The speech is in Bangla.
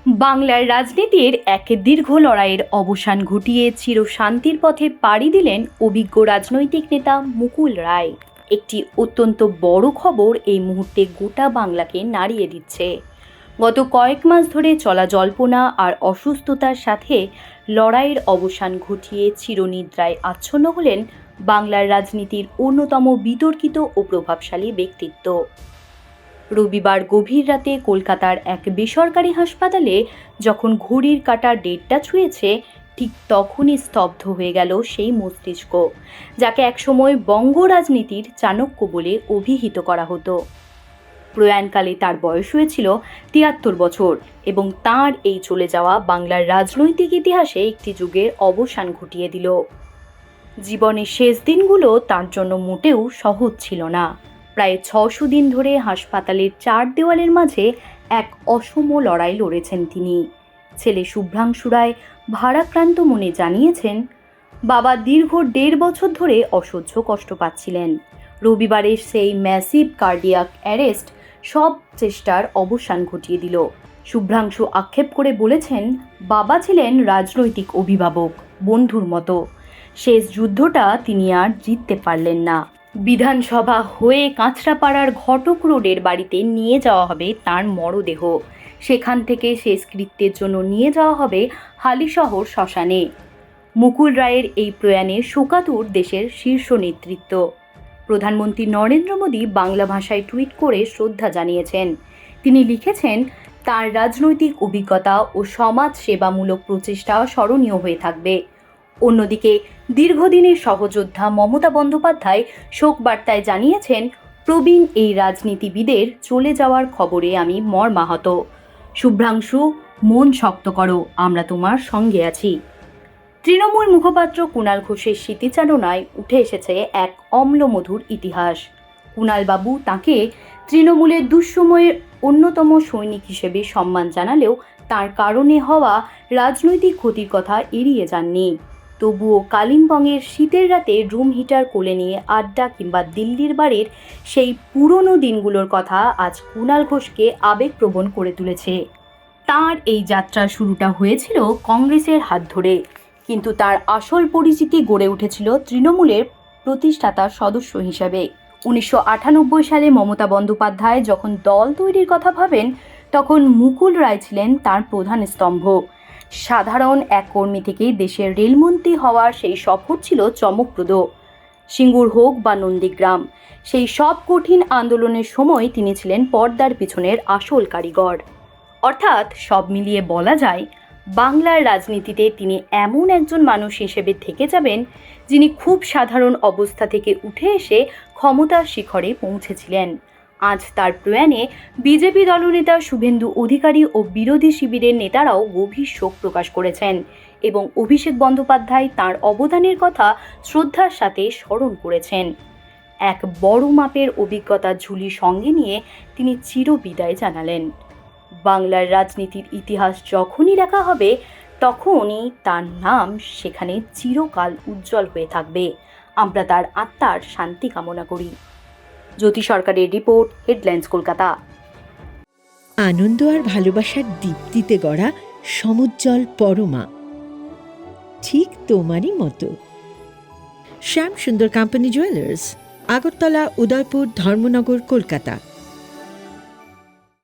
বাংলার রাজনীতির এক দীর্ঘ লড়াইয়ের অবসান ঘটিয়ে চিরশান্তির পথে পাড়ি দিলেন অভিজ্ঞ রাজনৈতিক নেতা মুকুল রায়। একটি অত্যন্ত বড় খবর এই মুহূর্তে গোটা বাংলাকে নাড়িয়ে দিচ্ছে। গত কয়েক মাস ধরে চলা জল্পনা আর অসুস্থতার সাথে লড়াইয়ের অবসান ঘটিয়ে চিরনিদ্রায় আচ্ছন্ন হলেন বাংলার রাজনীতির অন্যতম বিতর্কিত ও প্রভাবশালী ব্যক্তিত্ব। রবিবার গভীর রাতে কলকাতার এক বেসরকারি হাসপাতালে যখন ঘড়ির কাঁটা 1:30টা ছুঁয়েছে, ঠিক তখনই স্তব্ধ হয়ে গেল সেই মস্তিষ্ক যাকে একসময় বঙ্গ রাজনীতির চাণক্য বলে অভিহিত করা হতো। প্রয়াণকালে তার বয়স হয়েছিল 73 বছর এবং তাঁর এই চলে যাওয়া বাংলার রাজনৈতিক ইতিহাসে একটি যুগের অবসান ঘটিয়ে দিল। জীবনের শেষ দিনগুলো তার জন্য মোটেও সহজ ছিল না। প্রায় 600 দিন ধরে হাসপাতালের 4 দেওয়ালের মাঝে এক অসম লড়াই লড়েছেন তিনি। ছেলে শুভ্রাংশু রায় ভারাক্রান্ত মনে জানিয়েছেন, বাবা দীর্ঘ 1.5 বছর ধরে অসহ্য কষ্ট পাচ্ছিলেন। রবিবারের সেই ম্যাসিভ কার্ডিয়াক অ্যারেস্ট সব চেষ্টার অবসান ঘটিয়ে দিল। শুভ্রাংশু আক্ষেপ করে বলেছেন, বাবা ছিলেন রাজনৈতিক অভিভাবক, বন্ধুর মতো। শেষ যুদ্ধটা তিনি আর জিততে পারলেন না। বিধানসভা হয়ে কাঁচরাপাড়ার ঘটক রোডের বাড়িতে নিয়ে যাওয়া হবে তাঁর মরদেহ। সেখান থেকে শেষকৃত্যের জন্য নিয়ে যাওয়া হবে হালিশহর শ্মশানে। মুকুল রায়ের এই প্রয়াণে শোকাতুর দেশের শীর্ষ নেতৃত্ব। প্রধানমন্ত্রী নরেন্দ্র মোদী বাংলা ভাষায় টুইট করে শ্রদ্ধা জানিয়েছেন। তিনি লিখেছেন, তার রাজনৈতিক অভিজ্ঞতা ও সমাজ সেবামূলক প্রচেষ্টা স্মরণীয় হয়ে থাকবে। অন্যদিকে দীর্ঘদিনের সহযোদ্ধা মমতা বন্দ্যোপাধ্যায় শোক বার্তায় জানিয়েছেন, প্রবীণ এই রাজনীতিবিদের চলে যাওয়ার খবরে আমি মর্মাহত। শুভ্রাংশু, মন শক্ত করো, আমরা তোমার সঙ্গে আছি। তৃণমূল মুখপাত্র কুণাল ঘোষের স্মৃতিচারণায় উঠে এসেছে এক অম্লমধুর ইতিহাস। কুণালবাবু তাঁকে তৃণমূলের দুঃসময়ের অন্যতম সৈনিক হিসেবে সম্মান জানালেও তার কারণে হওয়া রাজনৈতিক ক্ষতির কথা এড়িয়ে যাননি। তবুও কালিম্পংয়ের শীতের রাতে রুম হিটার কোলে নিয়ে আড্ডা কিংবা দিল্লির বাড়ির সেই পুরনো দিনগুলোর কথা আজ কুণাল ঘোষকে আবেগপ্রবণ করে তুলেছে। তাঁর এই যাত্রার শুরুটা হয়েছিল কংগ্রেসের হাত ধরে, কিন্তু তার আসল পরিচিতি গড়ে উঠেছিল তৃণমূলের প্রতিষ্ঠাতা সদস্য হিসাবে। 1998 সালে মমতা বন্দ্যোপাধ্যায় যখন দল তৈরির কথা ভাবেন, তখন মুকুল রায় ছিলেন তার প্রধান স্তম্ভ। সাধারণ এক কর্মী থেকে দেশের রেলমন্ত্রী হওয়ার সেই সফর ছিল চমকপ্রদ। সিঙ্গুর হোক বা নন্দীগ্রাম, সেই সব কঠিন আন্দোলনের সময় তিনি ছিলেন পর্দার পিছনের আসল কারিগর। অর্থাৎ সব মিলিয়ে বলা যায়, বাংলার রাজনীতিতে তিনি এমন একজন মানুষ হিসেবে থেকে যাবেন, যিনি খুব সাধারণ অবস্থা থেকে উঠে এসে ক্ষমতার শিখরে পৌঁছেছিলেন। আজ তার প্রয়াণে বিজেপি দলনেতা শুভেন্দু অধিকারী ও বিরোধী শিবিরের নেতারাও গভীর শোক প্রকাশ করেছেন এবং অভিষেক বন্দ্যোপাধ্যায় তাঁর অবদানের কথা শ্রদ্ধার সাথে স্মরণ করেছেন। এক বড় মাপের অভিজ্ঞতার ঝুলি সঙ্গে নিয়ে তিনি চিরবিদায় জানালেন। বাংলার রাজনীতির ইতিহাস যখনই লেখা হবে, তখনই তার নাম সেখানে চিরকাল উজ্জ্বল হয়ে থাকবে। আমরা তার আত্মার শান্তি কামনা করি। জ্যোতি সরকারের রিপোর্ট, হেডলাইন্স কলকাতা। আনন্দ আর ভালোবাসার দীপ্তিতে গড়া সমুজ্জ্বল পরমা, ঠিক তোমারই মতো। শ্যাম সুন্দর কোম্পানি জুয়েলার্স, আগরতলা, উদয়পুর, ধর্মনগর, কলকাতা।